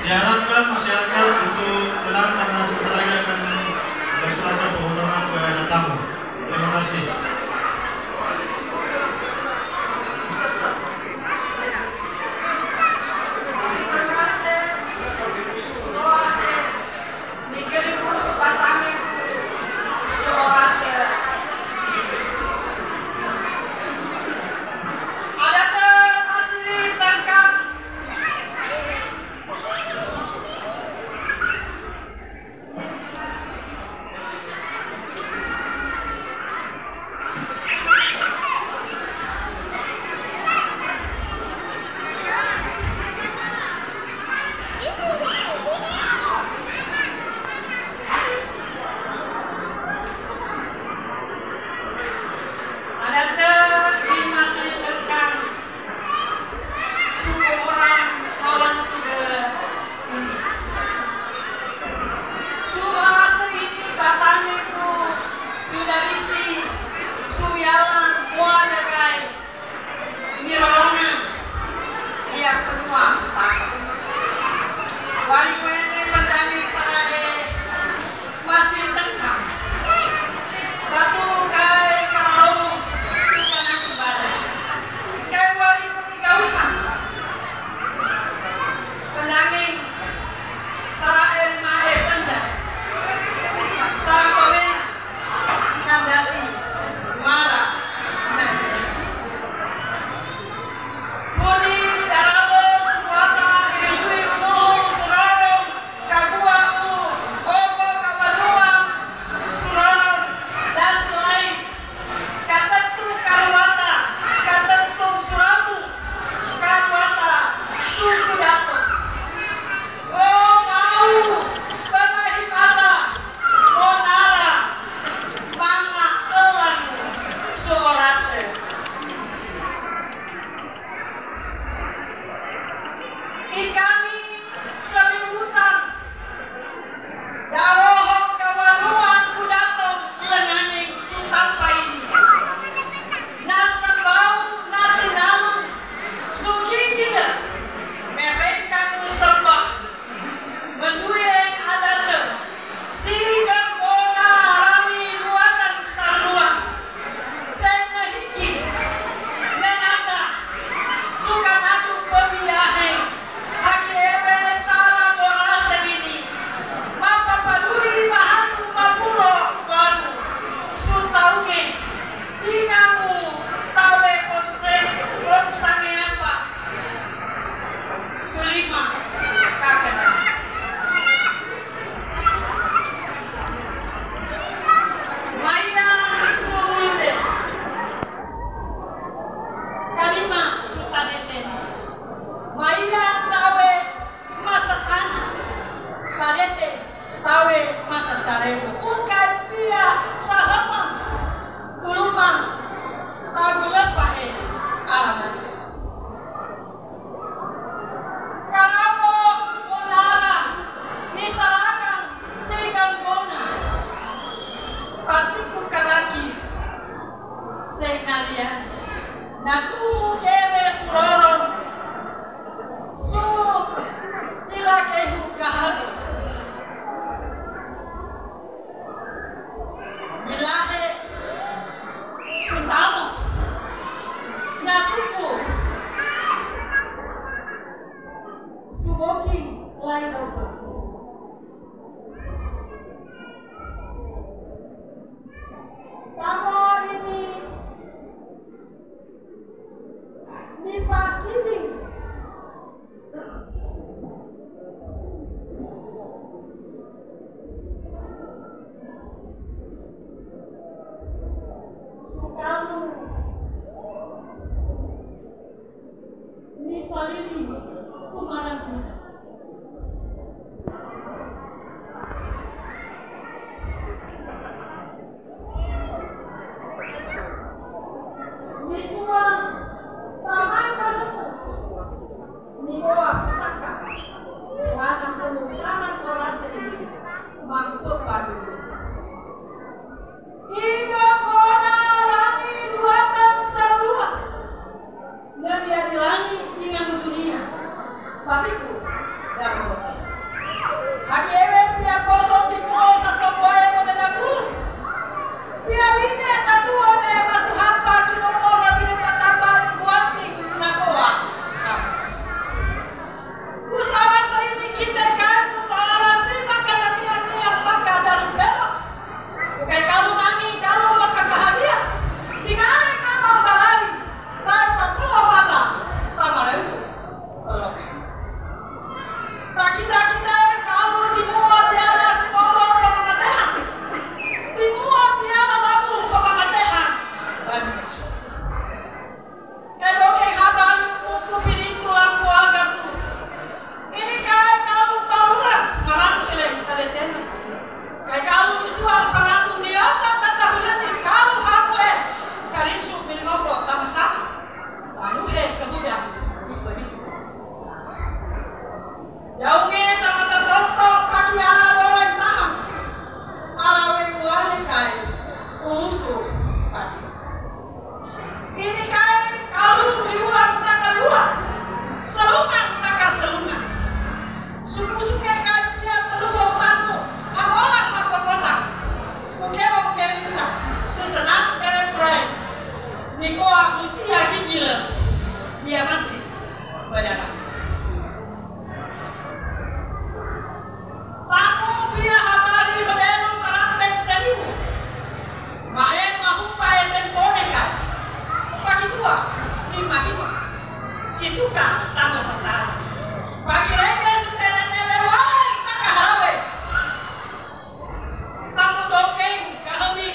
Diharapkan masyarakat untuk tenang karena sebentar lagi akan dilaksanakan pemutaran kepada tamu. Terima kasih. Niko aku tiada gila. Dia mati. Saudara. Tamu dia habari modern parang taliu. Maen mahumpa tempo neka. Pagi tua, lima kita. Situ kan tamu pertama. Pagi lagi setelahnya lewat tak hawe. Tamu dongeng kami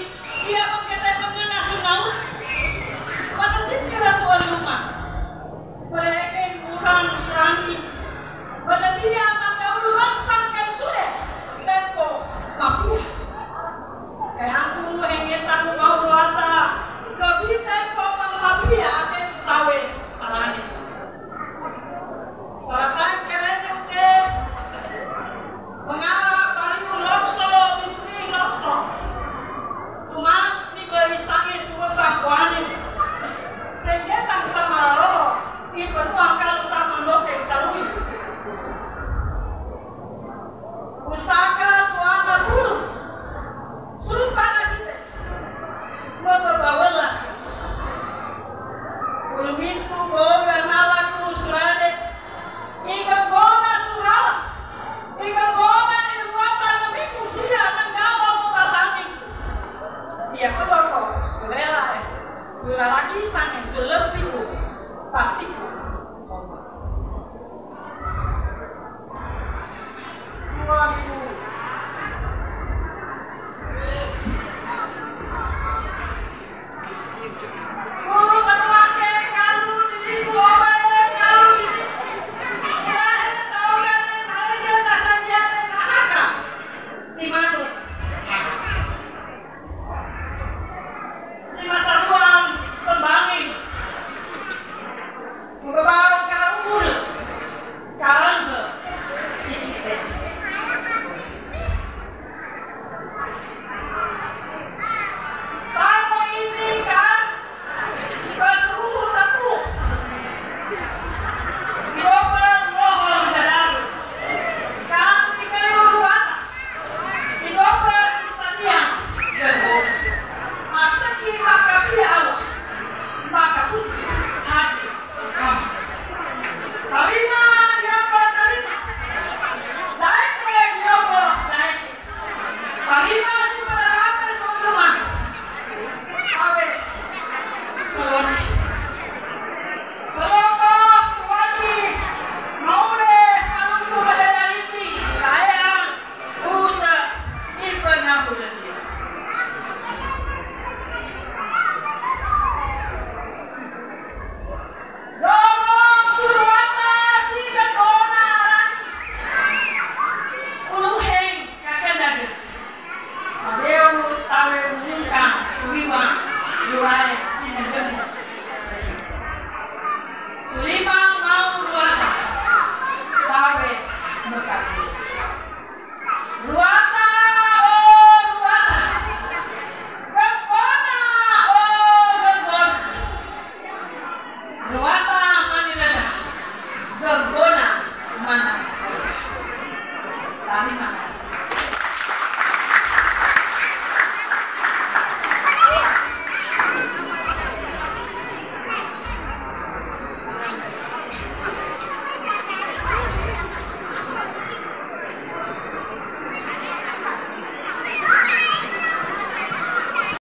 dia mengkata mengenai sunau. Masa kira soal rumah. Mereka kurang serani. Pada dia akan dahuluan sampai sudah. Tempo mafia. Kayak aku ingin tahu mau rata. Kebita kau mafia ada tahu arane. Para kan keren juga. Mengarah pariu lokso ini lokso. Cuma ni berisangi semua bakuane. Sehingga tanpa maralo, ini perlu angkat utama lokek salui. Usaha suara dulu. Suruh pada kita.